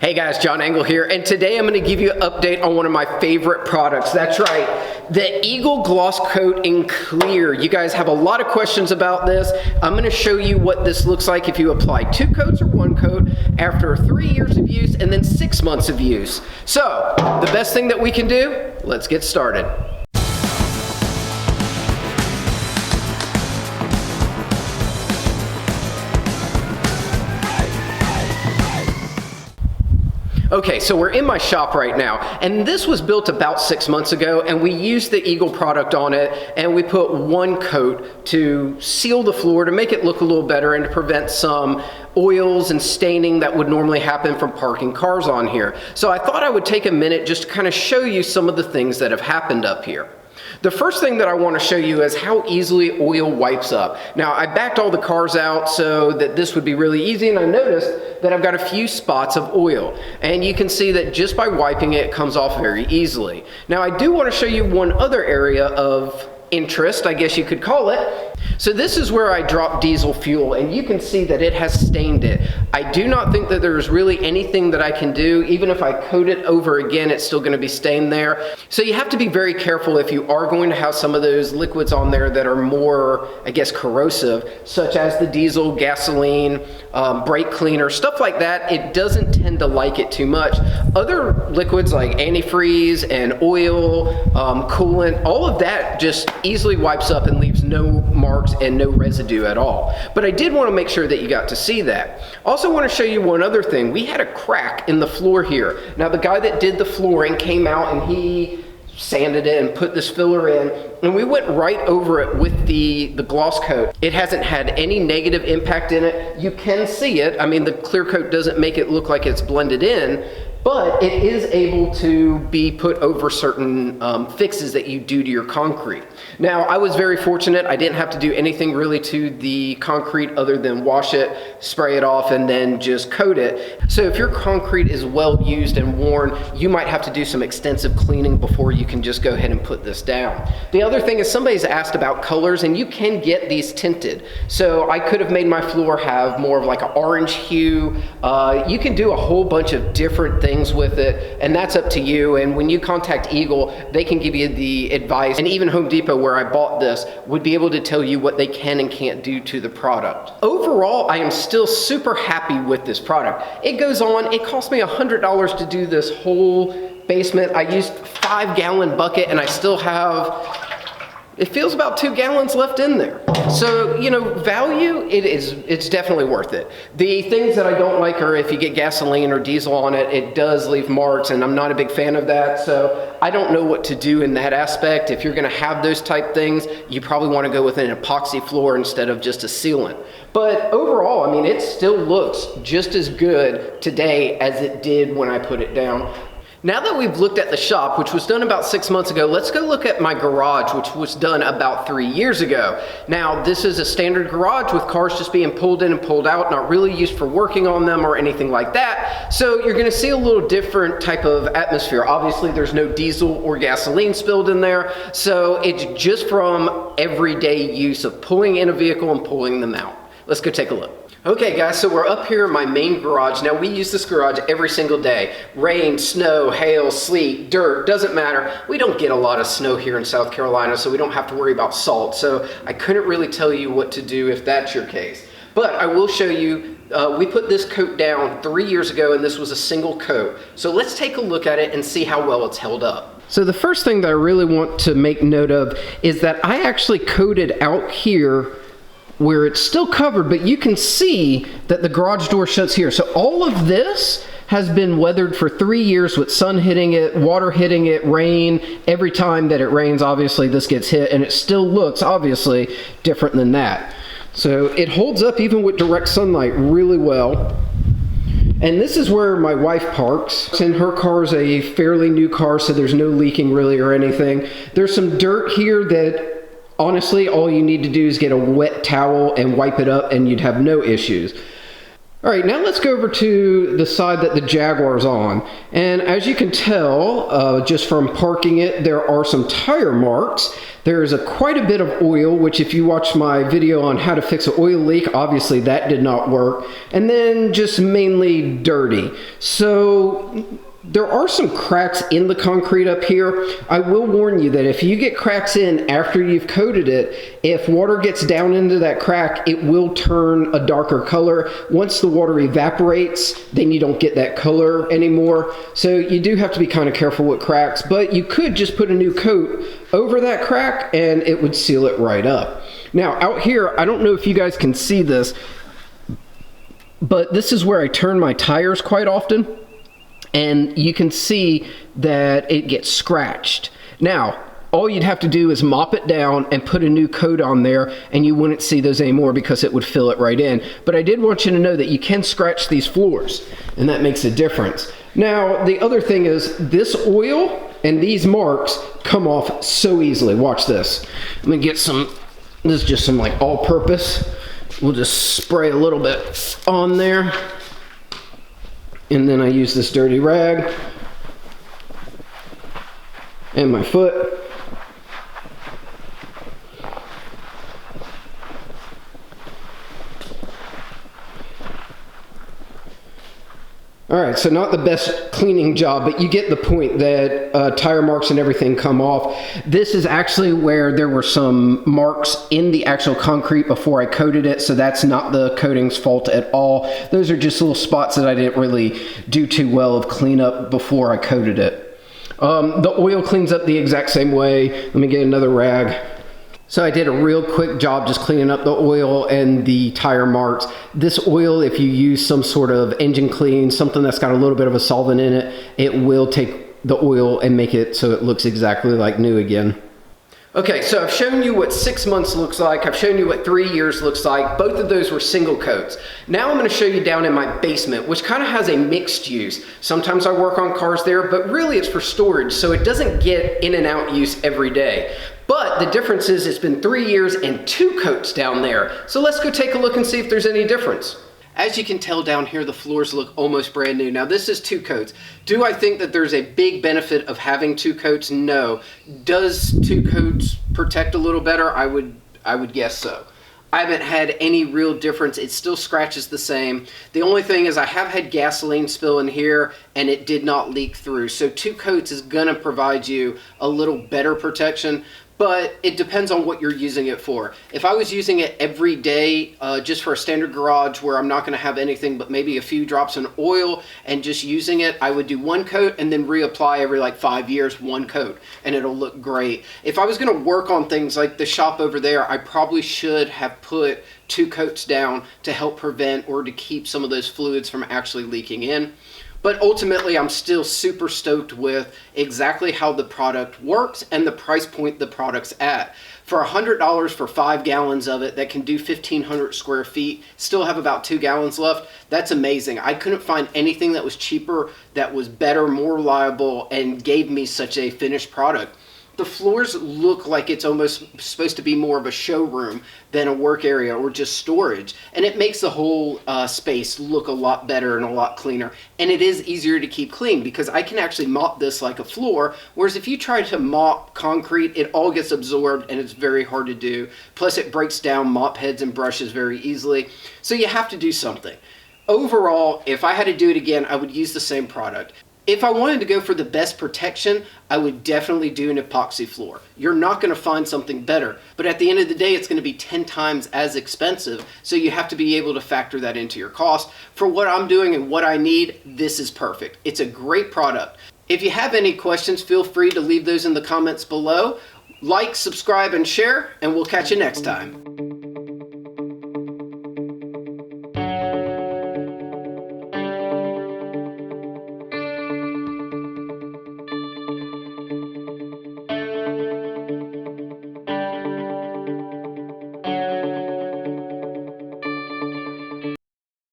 Hey guys, John Engel here, and today I'm going to give you an update on one of my favorite products. That's right, the Engel Gloss Coat in Clear. You guys have a lot of questions about this. I'm going to show you what this looks like if you apply 2 coats or 1 coat after 3 years of use and then 6 months of use. So, the best thing that we can do, let's get started. Okay, so we're in my shop right now, and this was built about 6 months ago, and we used the Engel product on it, and we put 1 coat to seal the floor to make it look a little better and to prevent some oils and staining that would normally happen from parking cars on here. So I thought I would take a minute just to kind of show you some of the things that have happened up here. The first thing that I want to show you is how easily oil wipes up. Now, I backed all the cars out so that this would be really easy, and I noticed that I've got a few spots of oil. And you can see that just by wiping it, it comes off very easily. Now, I do want to show you one other area of interest, I guess you could call it. So this is where I dropped diesel fuel, and you can see that it has stained it. I do not think that there's really anything that I can do. Even if I coat it over again, it's still going to be stained there. So you have to be very careful if you are going to have some of those liquids on there that are more, I guess, corrosive, such as the diesel, gasoline, brake cleaner, stuff like that. It doesn't tend to like it too much. Other liquids like antifreeze and oil, coolant, all of that just easily wipes up and leaves no marks and no residue at all. But I did want to make sure that you got to see that. Also want to show you one other thing. We had a crack in the floor here. Now the guy that did the flooring came out and he sanded it and put this filler in, and we went right over it with the gloss coat. It hasn't had any negative impact in it. You can see it. I mean, the clear coat doesn't make it look like it's blended in, but it is able to be put over certain fixes that you do to your concrete. Now, I was very fortunate. I didn't have to do anything really to the concrete other than wash it, spray it off, and then just coat it. So if your concrete is well used and worn, you might have to do some extensive cleaning before you can just go ahead and put this down. The other thing is somebody's asked about colors, and you can get these tinted. So I could have made my floor have more of like an orange hue. You can do a whole bunch of different things with it, and that's up to you. And when you contact Engel, they can give you the advice, and even Home Depot, where I bought this, would be able to tell you what they can and can't do to the product. Overall, I am still super happy with this product. It goes on, it cost me $100 to do this whole basement. I used a 5-gallon bucket, and I still have, it feels about 2 gallons left in there. So, you know, value, it's definitely worth it. The things that I don't like are if you get gasoline or diesel on it, it does leave marks, and I'm not a big fan of that. So I don't know what to do in that aspect. If you're gonna have those type things, you probably wanna go with an epoxy floor instead of just a sealant. But overall, I mean, it still looks just as good today as it did when I put it down. Now that we've looked at the shop, which was done about 6 months ago, let's go look at my garage, which was done about 3 years ago. Now, this is a standard garage with cars just being pulled in and pulled out, not really used for working on them or anything like that. So you're gonna see a little different type of atmosphere. Obviously, there's no diesel or gasoline spilled in there, so it's just from everyday use of pulling in a vehicle and pulling them out. Let's go take a look. Okay guys, so we're up here in my main garage. Now we use this garage every single day. Rain, snow, hail, sleet, dirt, doesn't matter. We don't get a lot of snow here in South Carolina, so we don't have to worry about salt. So I couldn't really tell you what to do if that's your case. But I will show you, we put this coat down 3 years ago, and this was a single coat. So let's take a look at it and see how well it's held up. So the first thing that I really want to make note of is that I actually coated out here where it's still covered, but you can see that the garage door shuts here. So all of this has been weathered for 3 years with sun hitting it, water hitting it, rain. Every time that it rains, obviously this gets hit, and it still looks obviously different than that. So it holds up even with direct sunlight really well. And this is where my wife parks. And her car is a fairly new car, so there's no leaking really or anything. There's some dirt here that honestly, all you need to do is get a wet towel and wipe it up, and you'd have no issues. All right, now let's go over to the side that the Jaguar's on. And as you can tell, just from parking it, there are some tire marks There is quite a bit of oil, which if you watch my video on how to fix an oil leak, obviously that did not work. And then just mainly dirty. So there are some cracks in the concrete up here. I will warn you that if you get cracks in after you've coated it, if water gets down into that crack, it will turn a darker color. Once the water evaporates, then you don't get that color anymore. So you do have to be kind of careful with cracks, but you could just put a new coat over that crack and it would seal it right up. Now out here, I don't know if you guys can see this, but this is where I turn my tires quite often. And you can see that it gets scratched. Now, all you'd have to do is mop it down and put a new coat on there, and you wouldn't see those anymore because it would fill it right in. But I did want you to know that you can scratch these floors, and that makes a difference. Now, the other thing is this oil and these marks come off so easily. Watch this. Let me get some, this is just some like all-purpose. We'll just spray a little bit on there. And then I use this dirty rag and my foot. All right, so not the best cleaning job, but you get the point that tire marks and everything come off. This is actually where there were some marks in the actual concrete before I coated it, so that's not the coating's fault at all. Those are just little spots that I didn't really do too well of cleanup before I coated it. The oil cleans up the exact same way. Let me get another rag. So I did a real quick job just cleaning up the oil and the tire marks. This oil, if you use some sort of engine clean, something that's got a little bit of a solvent in it, it will take the oil and make it so it looks exactly like new again. Okay, so I've shown you what 6 months looks like. I've shown you what 3 years looks like. Both of those were single coats. Now I'm going to show you down in my basement, which kind of has a mixed use. Sometimes I work on cars there, but really it's for storage, so it doesn't get in and out use every day. But the difference is it's been 3 years and 2 coats down there. So let's go take a look and see if there's any difference. As you can tell down here, the floors look almost brand new. Now this is 2 coats. Do I think that there's a big benefit of having 2 coats? No. Does 2 coats protect a little better? I would guess so. I haven't had any real difference. It still scratches the same. The only thing is I have had gasoline spill in here and it did not leak through. So 2 coats is gonna provide you a little better protection. But it depends on what you're using it for. If I was using it every day just for a standard garage where I'm not going to have anything but maybe a few drops of oil and just using it, I would do 1 coat and then reapply every like 5 years, 1 coat, and it'll look great. If I was going to work on things like the shop over there, I probably should have put 2 coats down to help prevent or to keep some of those fluids from actually leaking in. But ultimately, I'm still super stoked with exactly how the product works and the price point the product's at. For $100 for 5 gallons of it that can do 1,500 square feet, still have about 2 gallons left, that's amazing. I couldn't find anything that was cheaper, that was better, more reliable, and gave me such a finished product. The floors look like it's almost supposed to be more of a showroom than a work area or just storage. And it makes the whole space look a lot better and a lot cleaner. And it is easier to keep clean because I can actually mop this like a floor. Whereas if you try to mop concrete, it all gets absorbed and it's very hard to do. Plus it breaks down mop heads and brushes very easily. So you have to do something. Overall, if I had to do it again, I would use the same product. If I wanted to go for the best protection, I would definitely do an epoxy floor. You're not going to find something better, but at the end of the day, it's going to be 10 times as expensive, so you have to be able to factor that into your cost. For what I'm doing and what I need, this is perfect. It's a great product. If you have any questions, feel free to leave those in the comments below. Like, subscribe, and share, and we'll catch you next time.